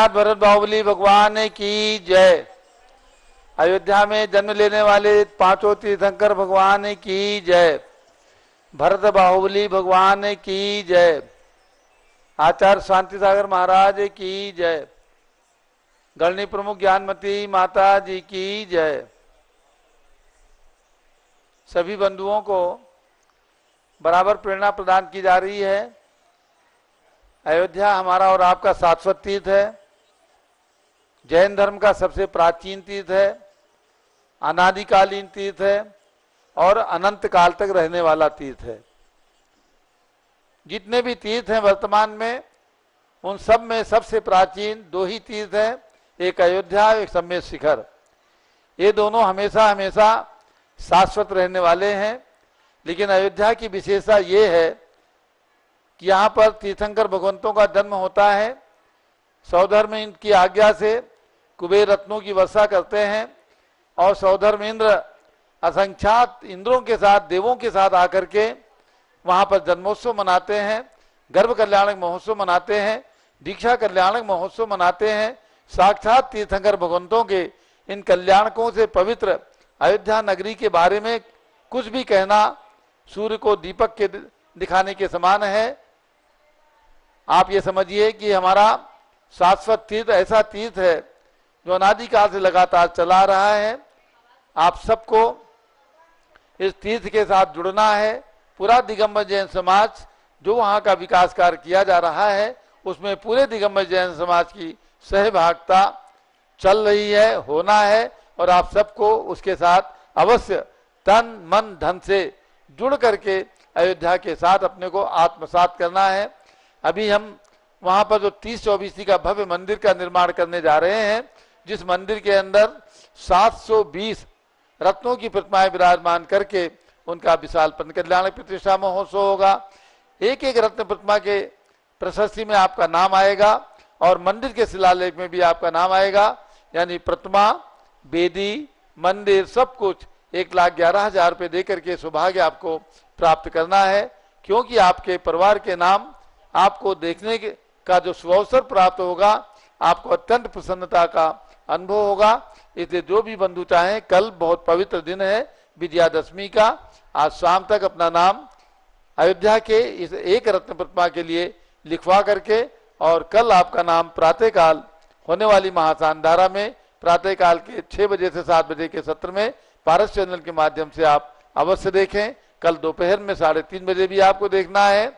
केदारनाथ भरत बाहुबली भगवान की जय। अयोध्या में जन्म लेने वाले पांचों तीर्थंकर भगवान की जय। भरत बाहुबली भगवान की जय। आचार्य शांति सागर महाराज की जय। गणनी प्रमुख ज्ञानमती माता जी की जय। सभी बंधुओं को बराबर प्रेरणा प्रदान की जा रही है। अयोध्या हमारा और आपका शाश्वत तीर्थ है, जैन धर्म का सबसे प्राचीन तीर्थ है, अनादिकालीन तीर्थ है और अनंत काल तक रहने वाला तीर्थ है। जितने भी तीर्थ हैं वर्तमान में, उन सब में सबसे प्राचीन दो ही तीर्थ हैं, एक अयोध्या, एक सम्मेद शिखर। ये दोनों हमेशा हमेशा शाश्वत रहने वाले हैं। लेकिन अयोध्या की विशेषता ये है कि यहाँ पर तीर्थंकर भगवंतों का जन्म होता है। सौधर्म इंद्र की आज्ञा से कुबेर रत्नों की वर्षा करते हैं और सौधर्म इंद्र असंख्यात इंद्रों के साथ, देवों के साथ आकर के वहाँ पर जन्मोत्सव मनाते हैं, गर्भ कल्याणक महोत्सव मनाते हैं, दीक्षा कल्याणक महोत्सव मनाते हैं। साक्षात तीर्थंकर भगवंतों के इन कल्याणकों से पवित्र अयोध्या नगरी के बारे में कुछ भी कहना सूर्य को दीपक के दिखाने के समान है। आप ये समझिए कि हमारा शाश्वत तीर्थ ऐसा तीर्थ है जो अनादिकाल से लगातार चला रहा है। आप सबको इस तीर्थ के साथ जुड़ना है। पूरा दिगंबर जैन समाज जो वहाँ का विकास कार्य किया जा रहा है, उसमें पूरे दिगंबर जैन समाज की सहभागिता चल रही है, होना है। और आप सबको उसके साथ अवश्य तन मन धन से जुड़ करके अयोध्या के साथ अपने को आत्मसात करना है। अभी हम वहाँ पर जो 30-24 का भव्य मंदिर का निर्माण करने जा रहे हैं, जिस मंदिर के अंदर 720 रत्नों की प्रतिमाएं विराजमान करके उनका विशाल पंच कल्याण प्रतिष्ठा महोत्सव होगा। एक एक रत्न प्रतिमा के प्रशस्ति में आपका नाम आएगा और मंदिर के शिलालेख में भी आपका नाम आएगा। यानी प्रतिमा, वेदी, मंदिर सब कुछ 1,11,000 रुपये दे करके सौभाग्य आपको प्राप्त करना है। क्योंकि आपके परिवार के नाम आपको देखने का जो सुअवसर प्राप्त होगा, आपको अत्यंत प्रसन्नता का अनुभव होगा। इसलिए जो भी बंधु चाहें, कल बहुत पवित्र दिन है विजयादशमी का, आज शाम तक अपना नाम अयोध्या के इस एक रत्न प्रतिमा के लिए लिखवा करके और कल आपका नाम प्रातःकाल होने वाली महासानधारा में प्रातःकाल के 6 बजे से 7 बजे के सत्र में पारस चैनल के माध्यम से आप अवश्य देखें। कल दोपहर में 3:30 बजे भी आपको देखना है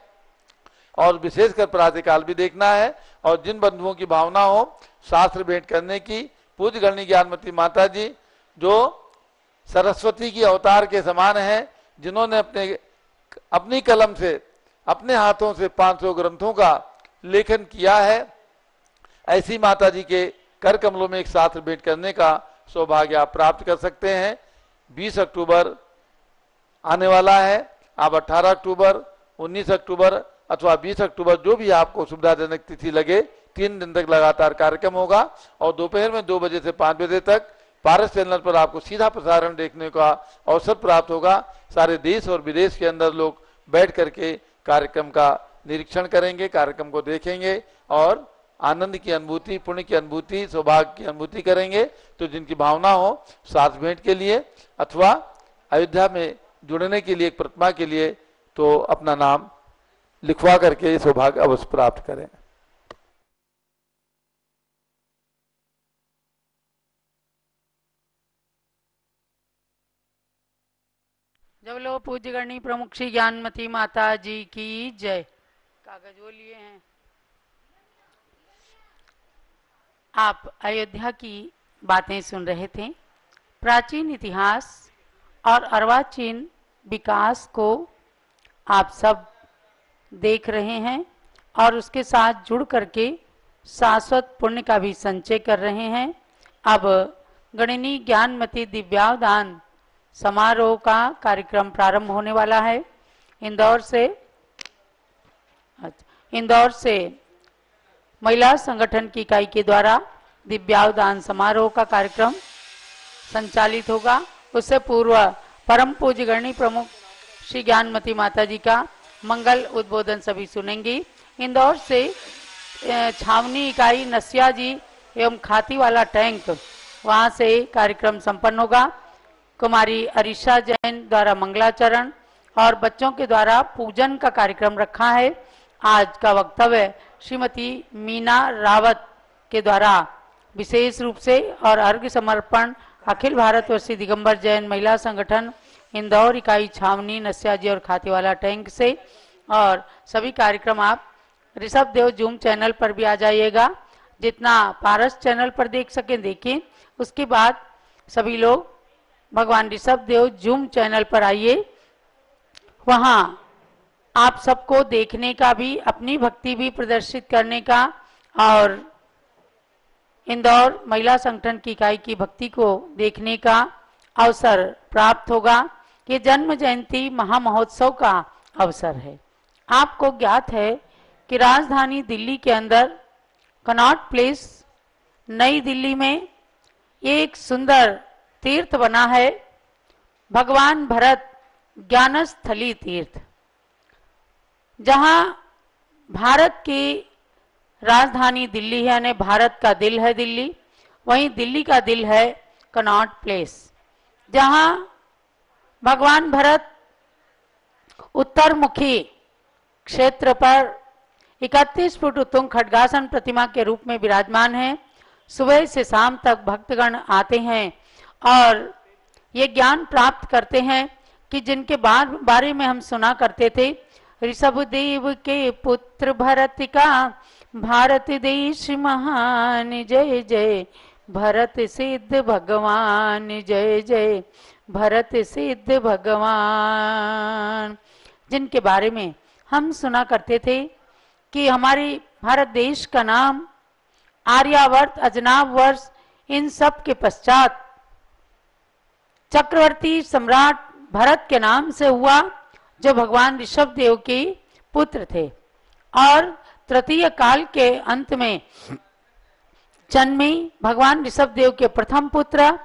और विशेषकर प्रातःकाल भी देखना है। और जिन बंधुओं की भावना हो शास्त्र भेंट करने की, पूज्य गणनी ज्ञानमती माता जी जो सरस्वती की अवतार के समान है, जिन्होंने अपनी कलम से, अपने हाथों से 500 ग्रंथों का लेखन किया है, ऐसी माता जी के कर कमलों में एक शास्त्र भेंट करने का सौभाग्य आप प्राप्त कर सकते हैं। 20 अक्टूबर आने वाला है। आप 18 अक्टूबर, 19 अक्टूबर अथवा 20 अक्टूबर, जो भी आपको सुविधाजनक तिथि लगे, 3 दिन तक लगातार कार्यक्रम होगा और दोपहर में 2 बजे से 5 बजे तक पारस चैनल पर आपको सीधा प्रसारण देखने का अवसर प्राप्त होगा। सारे देश और विदेश के अंदर लोग बैठ करके कार्यक्रम का निरीक्षण करेंगे, कार्यक्रम को देखेंगे और आनंद की अनुभूति, पुण्य की अनुभूति, सौभाग्य की अनुभूति करेंगे। तो जिनकी भावना हो साथ भेंट के लिए अथवा अयोध्या में जुड़ने के लिए, एक प्रतिमा के लिए, तो अपना नाम लिखवा करके सौभाग्य अवश्य प्राप्त करें। जब लो पूज्य गणनी प्रमुख श्री ज्ञानमती माता जी की जय। कागज वो लिए हैं। आप अयोध्या की बातें सुन रहे थे। प्राचीन इतिहास और अर्वाचीन विकास को आप सब देख रहे हैं और उसके साथ जुड़ करके शाश्वत पुण्य का भी संचय कर रहे हैं। अब गणनी ज्ञानमती दिव्यावदान समारोह का कार्यक्रम प्रारंभ होने वाला है। इंदौर से महिला संगठन की इकाई के द्वारा दिव्यावदान समारोह का कार्यक्रम संचालित होगा। उससे पूर्व परम पूज्य गणनी प्रमुख श्री ज्ञानमती माता जी का मंगल उद्बोधन सभी सुनेंगी। इंदौर से छावनी इकाई नसिया जी एवं खाती वाला टैंक, वहां से कार्यक्रम संपन्न होगा। कुमारी अरीशा जैन द्वारा मंगलाचरण और बच्चों के द्वारा पूजन का कार्यक्रम रखा है। आज का वक्तव्य श्रीमती मीना रावत के द्वारा विशेष रूप से और अर्घ्य समर्पण अखिल भारतवर्षीय दिगंबर जैन महिला संगठन इंदौर इकाई छावनी नस्या जी और खातीवाला टैंक से। और सभी कार्यक्रम आप ऋषभ देव जूम चैनल पर भी आ जाइएगा, जितना पारस चैनल पर देख सकें देखें। उसके बाद सभी लोग भगवान ऋषभ देव जूम चैनल पर आइए, वहाँ आप सबको देखने का भी, अपनी भक्ति भी प्रदर्शित करने का और इंदौर महिला संगठन की इकाई की भक्ति को देखने का अवसर प्राप्त होगा। ये जन्म जयंती महामहोत्सव का अवसर है। आपको ज्ञात है कि राजधानी दिल्ली के अंदर कनॉट प्लेस नई दिल्ली में एक सुंदर तीर्थ बना है, भगवान भरत ज्ञानस्थली तीर्थ, जहां भारत की राजधानी दिल्ली है, यानी भारत का दिल है दिल्ली, वहीं दिल्ली का दिल है कनॉट प्लेस, जहां भगवान भरत उत्तरमुखी क्षेत्र पर 31 फुट उत्तुंग खड्गासन प्रतिमा के रूप में विराजमान है। सुबह से शाम तक भक्तगण आते हैं और ये ज्ञान प्राप्त करते हैं कि जिनके बारे में हम सुना करते थे, ऋषभदेव के पुत्र भरत का भारत देश महान, जय जय भरत सिद्ध भगवान, जय जय भरत सिद्ध भगवान, जिनके बारे में हम सुना करते थे कि हमारे भारत देश का नाम आर्यावर्त, अजनाब वर्ष, इन सब के पश्चात चक्रवर्ती सम्राट भरत के नाम से हुआ, जो भगवान ऋषभ देव के पुत्र थे। और तृतीय काल के अंत में जन्मे भगवान ऋषभ देव के प्रथम पुत्र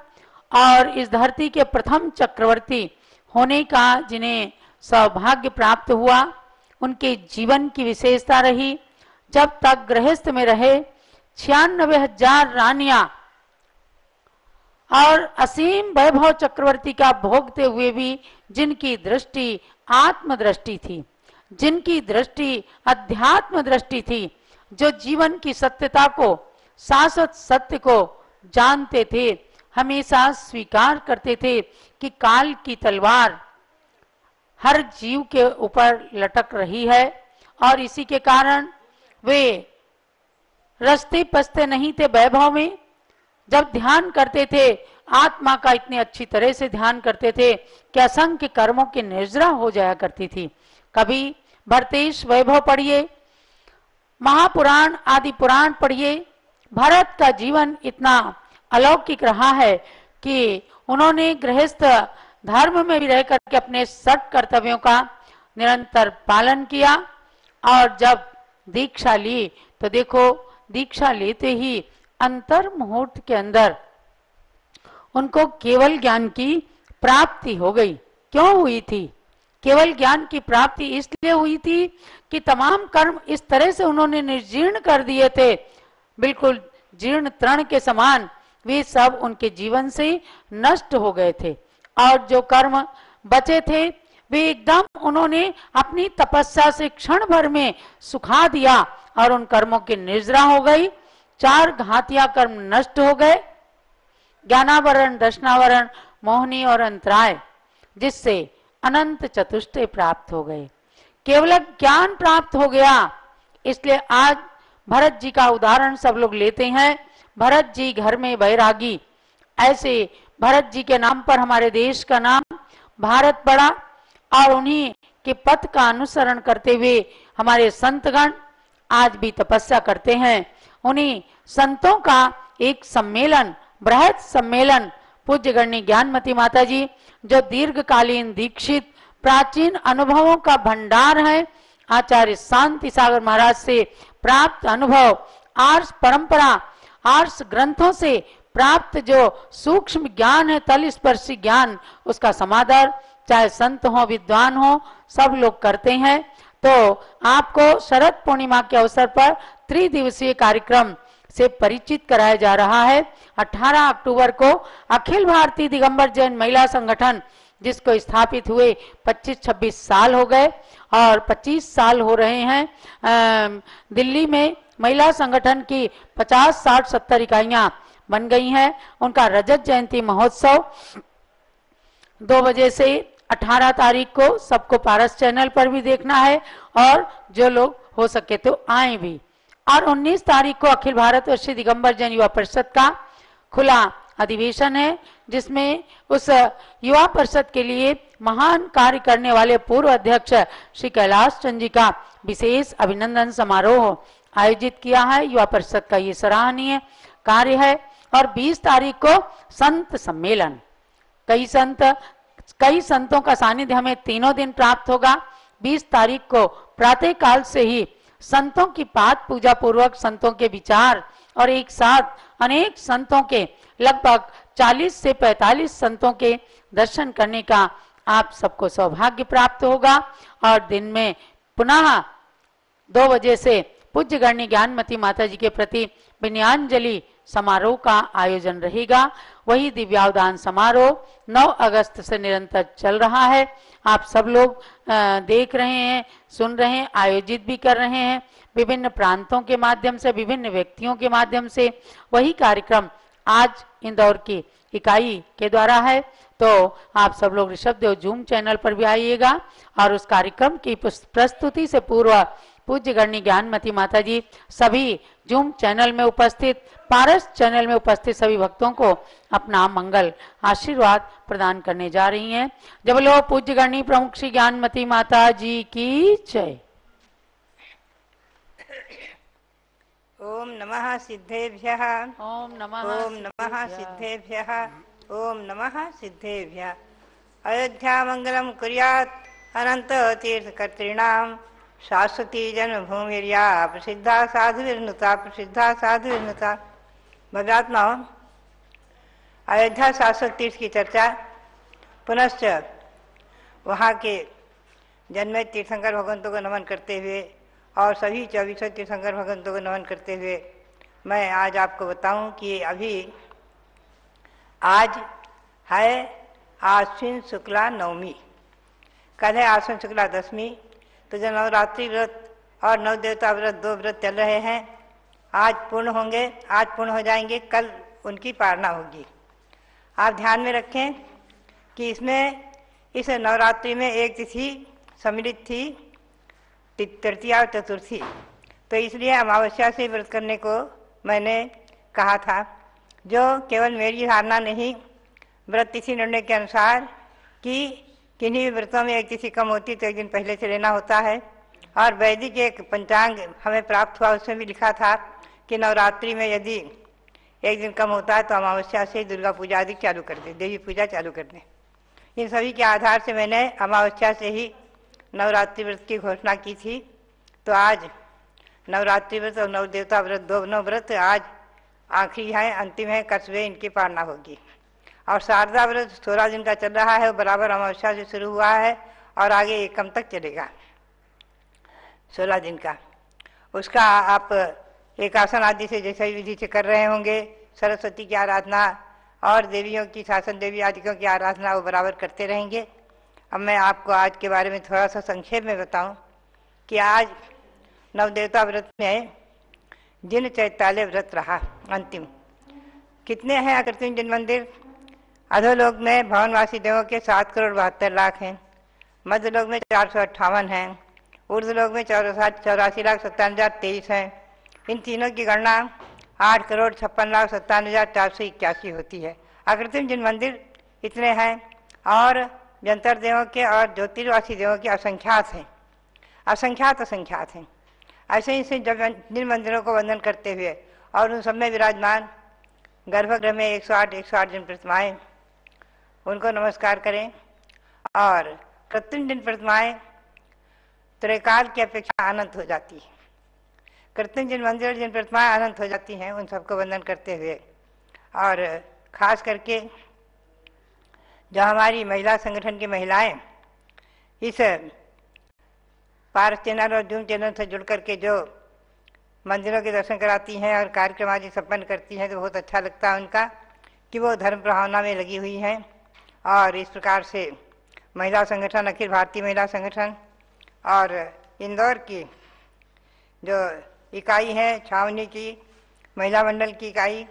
और इस धरती के प्रथम चक्रवर्ती होने का जिन्हें सौभाग्य प्राप्त हुआ, उनके जीवन की विशेषता रही, जब तक गृहस्थ में रहे 96,000 रानियां और असीम वैभव चक्रवर्ती का भोगते हुए भी जिनकी दृष्टि आत्मदृष्टि थी, जिनकी दृष्टि अध्यात्म दृष्टि थी, जो जीवन की सत्यता को, शाश्वत सत्य को जानते थे, हमेशा स्वीकार करते थे कि काल की तलवार हर जीव के ऊपर लटक रही है और इसी के कारण वे रस्ते पसते नहीं थे वैभव में। जब ध्यान करते थे आत्मा का, इतनी अच्छी तरह से ध्यान करते थे कि असंख्य कर्मों की निर्जरा हो जाया करती थी। कभी भरतेश वैभव पढ़िए, महापुराण आदि पुराण पढ़िए, भरत का जीवन इतना अलौकिक रहा है कि उन्होंने गृहस्थ धर्म में भी रह करके अपने सठ कर्तव्यों का निरंतर पालन किया और जब दीक्षा ली तो देखो, दीक्षा लेते ही अंतर मुहूर्त के अंदर उनको केवल ज्ञान की प्राप्ति हो गई। क्यों हुई थी? केवल ज्ञान की प्राप्ति इसलिए हुई थी कि तमाम कर्म इस तरह से उन्होंने निर्जीर्ण कर दिए थे, बिल्कुल जीर्ण तृण के समान वे सब उनके जीवन से नष्ट हो गए थे। और जो कर्म बचे थे वे एकदम उन्होंने अपनी तपस्या से क्षण भर में सुखा दिया और उन कर्मों की निर्जरा हो गई। 4 घातिया कर्म नष्ट हो गए, ज्ञानावरण, दर्शनावरण, मोहनी और अंतराय, जिससे अनंत चतुष्टय प्राप्त हो गए, केवल ज्ञान प्राप्त हो गया। इसलिए आज भरत जी का उदाहरण सब लोग लेते हैं। भरत जी घर में बैरागी, ऐसे भरत जी के नाम पर हमारे देश का नाम भारत पड़ा और उन्हीं के पथ का अनुसरण करते हुए हमारे संतगण आज भी तपस्या करते हैं। उन्हीं संतों का एक सम्मेलन, बृहत सम्मेलन, पूज्य गण्य ज्ञानमती माता जी, जो दीर्घकालीन दीक्षित प्राचीन अनुभवों का भंडार है, आचार्य शांति सागर महाराज से प्राप्त अनुभव, आर्ष परंपरा, आर्ष ग्रंथों से प्राप्त जो सूक्ष्म ज्ञान है, तल स्पर्शी ज्ञान, उसका समादर चाहे संत हो विद्वान हो सब लोग करते हैं। तो आपको शरद पूर्णिमा के अवसर पर त्रिदिवसीय कार्यक्रम से परिचित कराया जा रहा है। 18 अक्टूबर को अखिल भारतीय दिगंबर जैन महिला संगठन, जिसको स्थापित हुए 25-26 साल हो गए और 25 साल हो रहे हैं, दिल्ली में महिला संगठन की 50, 60, 70 इकाइयां बन गई हैं। उनका रजत जयंती महोत्सव 2 बजे से 18 तारीख को सबको पारस चैनल पर भी देखना है और जो लोग हो सके तो आए भी। और 19 तारीख को अखिल भारतवर्षीय दिगंबर जैन युवा परिषद का खुला अधिवेशन है, जिसमें उस युवा परिषद के लिए महान कार्य करने वाले पूर्व अध्यक्ष श्री कैलाश चंद जी का विशेष अभिनंदन समारोह आयोजित किया है। युवा परिषद का ये सराहनीय कार्य है। और 20 तारीख को संत सम्मेलन, कई संतों का सानिध्य हमें तीनों दिन प्राप्त होगा। 20 तारीख को प्रातः काल से ही संतों की पाठ पूजा पूर्वक संतों के विचार और एक साथ अनेक संतों के लगभग 40 से 45 संतों के दर्शन करने का आप सबको सौभाग्य प्राप्त होगा। और दिन में पुनः 2 बजे से पूज्य गण्य ज्ञानमती माता जी के प्रति विनयाञ्जलि समारोह का आयोजन रहेगा। वही दिव्यावदान समारोह 9 अगस्त से निरंतर चल रहा है। आप सब लोग देख रहे हैं, सुन रहे हैं, आयोजित भी कर रहे हैं विभिन्न प्रांतों के माध्यम से, विभिन्न व्यक्तियों के माध्यम से। वही कार्यक्रम आज इंदौर की इकाई के द्वारा है। तो आप सब लोग ऋषभदेव जूम चैनल पर भी आइएगा और उस कार्यक्रम की प्रस्तुति से पूर्व पूज्य गण्य ज्ञानमती माता जी सभी जूम चैनल में उपस्थित, पारस चैनल में उपस्थित सभी भक्तों को अपना मंगल आशीर्वाद प्रदान करने जा रही हैं। जब बोलो पूज्य गण्य प्रमुख श्री ज्ञानमती माता जी की जय। ओम नमः सिद्धेभ्यः। ओम नमः सिद्धेभ्यः। ओम नमः सिद्धेभ्यः। अयोध्या मंगलम कुर्यात् अनंत तीर्थकर्तॄणां शाश्वती जन्मभूमिर्या प्रसिद्धा साधुर्नुता भव्यात्माओं, अयोध्या शाश्वत तीर्थ की चर्चा पुनश्च वहाँ के जन्मे तीर्थंकर भगवंतों को नमन करते हुए और सभी 24 तीर्थंकर भगवंतों को नमन करते हुए मैं आज आपको बताऊं कि अभी आज है आश्विन शुक्ला नवमी, कल है आश्विन शुक्ला दशमी। तो जो नवरात्रि व्रत और नवदेवता व्रत 2 व्रत चल रहे हैं, आज पूर्ण होंगे, आज पूर्ण हो जाएंगे, कल उनकी पारणा होगी। आप ध्यान में रखें कि इसमें इस नवरात्रि में एक तिथि सम्मिलित थी, तृतीया और चतुर्थी, तो इसलिए अमावस्या से व्रत करने को मैंने कहा था। जो केवल मेरी धारणा नहीं, व्रत तिथि निर्णय के अनुसार कि किन्हीं भी व्रतों में एक तिथि कम होती तो एक दिन पहले से लेना होता है। और वैदिक एक पंचांग हमें प्राप्त हुआ, उसमें भी लिखा था कि नवरात्रि में यदि एक दिन कम होता है तो अमावस्या से दुर्गा पूजा आदि चालू कर दें, देवी पूजा चालू कर दें। इन सभी के आधार से मैंने अमावस्या से ही नवरात्रि व्रत की घोषणा की थी। तो आज नवरात्रि व्रत और नवदेवता व्रत दोनों व्रत आज आखिरी है, अंतिम है, कल सुबह इनकी पारणा होगी। और शारदा व्रत 16 दिन का चल रहा है, वो बराबर अमावस्या से शुरू हुआ है और आगे एकम तक चलेगा 16 दिन का। उसका आप एकासन आदि से जैसे विधि से कर रहे होंगे, सरस्वती की आराधना और देवियों की, शासन देवी आदिकों की आराधना वो बराबर करते रहेंगे। अब मैं आपको आज के बारे में थोड़ा सा संक्षेप में बताऊं कि आज नवदेवता व्रत में जिन चैतालय व्रत रहा अंतिम, कितने हैं कृत्रिम जिन मंदिर? अधोलोक में भवनवासी देवों के 7 करोड़ 72 लाख हैं, मध्यलोक में 458 हैं, ऊर्ध्वलोक में 84,57,023 हैं। इन तीनों की गणना 8 करोड़ 56,57,481 होती है। अकृत्रिम जिन मंदिर इतने हैं और जंतर देवों के और ज्योतिर्वासी देवों के असंख्यात हैं, असंख्यात हैं। ऐसे ही से जब जिन मंदिरों को वंदन करते हुए और उन सब में विराजमान गर्भगृह में 108 जिन प्रतिमाएँ, उनको नमस्कार करें। और कृत्रिम जिन प्रतिमाएँ त्रैकाल की अपेक्षा अनंत हो जाती है, कृत्रिम जिन मंदिर जिन प्रतिमाएँ अनंत हो जाती हैं, उन सबको वंदन करते हुए और खास करके जो हमारी महिला संगठन की महिलाएं इस पारस चैनल और जूम चैनल से जुड़ करके जो मंदिरों के दर्शन कराती हैं और कार्यक्रम आदि संपन्न करती हैं, तो बहुत अच्छा लगता है उनका कि वो धर्म प्रभावना में लगी हुई हैं। और इस प्रकार से महिला संगठन, अखिल भारतीय महिला संगठन और इंदौर की जो इकाई है, छावनी की महिला मंडल की इकाई,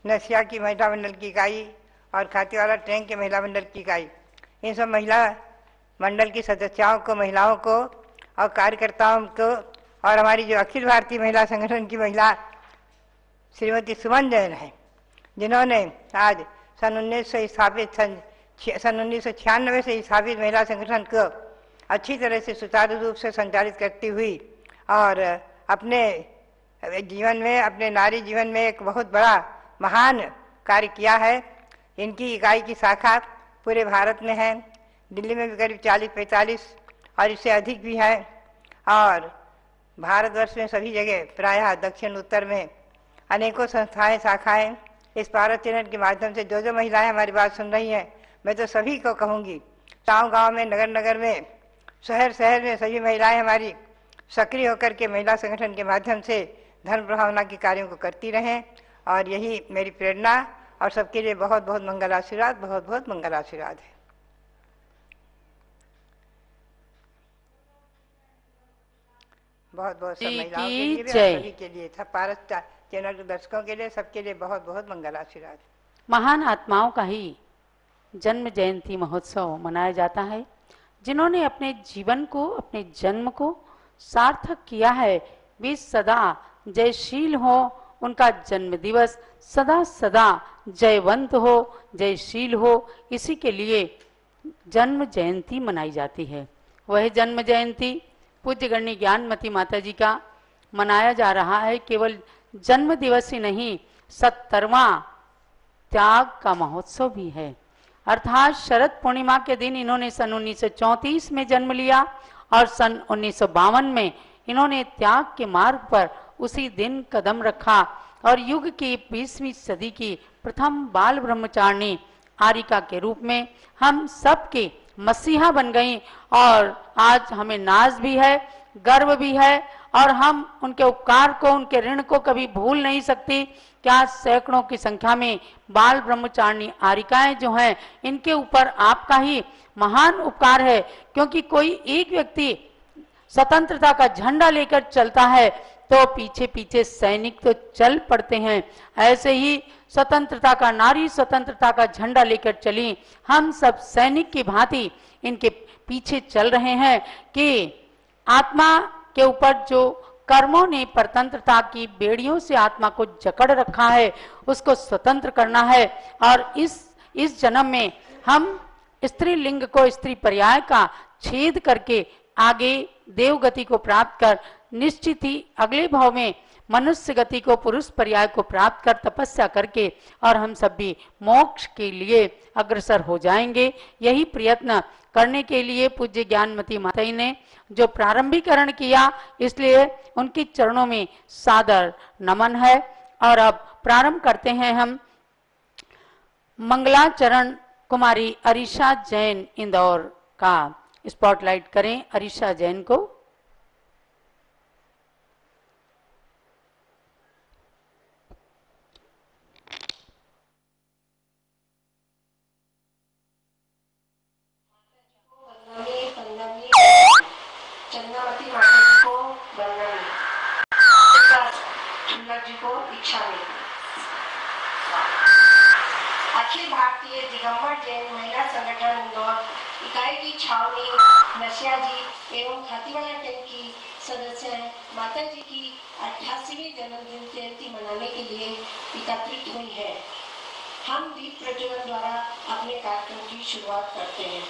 नसिया की महिला मंडल की इकाई और खातीवाला टैंक के महिला मंडल की इकाई, इन सब महिला मंडल की सदस्यों को, महिलाओं को और कार्यकर्ताओं को, और हमारी जो अखिल भारतीय महिला संगठन की महिला श्रीमती सुमन जैन है, जिन्होंने आज सन 1996 से स्थापित महिला संगठन को अच्छी तरह से सुचारू रूप से संचालित करती हुई और अपने जीवन में, अपने नारी जीवन में एक बहुत बड़ा महान कार्य किया है। इनकी इकाई की शाखा पूरे भारत में है, दिल्ली में भी करीब 40-45 और इससे अधिक भी है, और भारतवर्ष में सभी जगह प्रायः दक्षिण उत्तर में अनेकों संस्थाएं, शाखाएं इस भारत चैनल के माध्यम से जो महिलाएं हमारी बात सुन रही हैं, मैं तो सभी को कहूँगी, गाँव-गाँव में, नगर-नगर में, शहर-शहर में सभी महिलाएं हमारी सक्रिय होकर के महिला संगठन के माध्यम से धर्म प्रभावना के कार्यों को करती रहें। और यही मेरी प्रेरणा और सबके लिए बहुत बहुत मंगल आशीर्वाद, बहुत बहुत मंगल आशीर्वाद है। बहुत बहुत सब महिलाओं के लिए भी और सभी के लिए, सब भारत चैनल के दर्शकों के लिए, सबके लिए बहुत बहुत मंगल आशीर्वाद। महान आत्माओं का ही जन्म जयंती महोत्सव मनाया जाता है, जिन्होंने अपने जीवन को, अपने जन्म को सार्थक किया है, वे सदा जयशील हो, उनका जन्म दिवस सदा सदा जयवंत हो, जयशील हो, इसी के लिए जन्म जयंती मनाई जाती है। वह जन्म जयंती पूज्य गण्य ज्ञानमती माता जी का मनाया जा रहा है। केवल जन्म दिवस ही नहीं, 70वां त्याग का महोत्सव भी है। अर्थात शरद पूर्णिमा के दिन इन्होंने सन 1934 में जन्म लिया और सन 1952 में इन्होंने त्याग के मार्ग पर उसी दिन कदम रखा और युग की 20वीं सदी की प्रथम बाल ब्रह्मचारिणी आरिका के रूप में हम सबके मसीहा बन गई। और आज हमें नाज भी है, गर्व भी है, और हम उनके उपकार को, उनके ऋण को कभी भूल नहीं सकती। क्या सैकड़ों की संख्या में बाल ब्रह्मचारिणी आरिकाएं जो हैं, इनके ऊपर आपका ही महान उपकार है, क्योंकि कोई एक व्यक्ति स्वतंत्रता का झंडा लेकर चलता है तो पीछे पीछे सैनिक तो चल पड़ते हैं। ऐसे ही स्वतंत्रता का, नारी स्वतंत्रता का झंडा लेकर चली, हम सब सैनिक की भांति इनके पीछे चल रहे हैं कि आत्मा के ऊपर जो कर्मों ने परतंत्रता की बेड़ियों से आत्मा को जकड़ रखा है, उसको स्वतंत्र करना है। और इस जन्म में हम स्त्री लिंग को, स्त्री पर्याय का छेद करके आगे देव गति को प्राप्त कर निश्चित ही अगले भाव में मनुष्य गति को, पुरुष पर्याय को प्राप्त कर तपस्या करके और हम सब भी मोक्ष के लिए अग्रसर हो जाएंगे। यही प्रयत्न करने के लिए पूज्य ज्ञानमती माता जी ने जो प्रारंभिकरण किया, इसलिए उनके चरणों में सादर नमन है। और अब प्रारंभ करते हैं हम मंगलाचरण कुमारी अरीशा जैन इंदौर का। स्पॉटलाइट करें अरीशा जैन को। चंद्रमती माता जी को वंदन, जी को इच्छा में। अखिल भारतीय दिगंबर जैन महिला संगठन इंदौर इकाई की छावनी नशिया जी एवं खातीवाला टैंक की सदस्य माता जी की 88वीं जन्मदिन जयंती मनाने के लिए एकत्रित हुई है। हम दीप प्रज्वलन द्वारा अपने कार्यक्रम की शुरुआत करते हैं।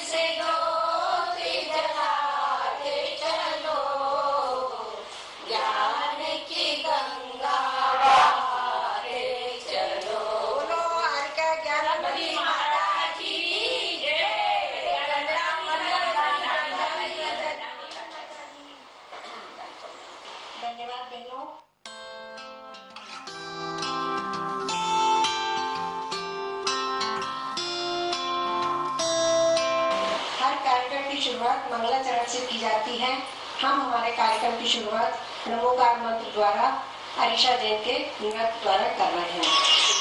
से धन्यवाद बहनों। हर कार्यक्रम की शुरुआत मंगलाचरण से की जाती है। हम हमारे कार्यक्रम की शुरुआत नमोकार मंत्र द्वारा अरीशा जैन के नृत्य द्वारा कर रहे हैं।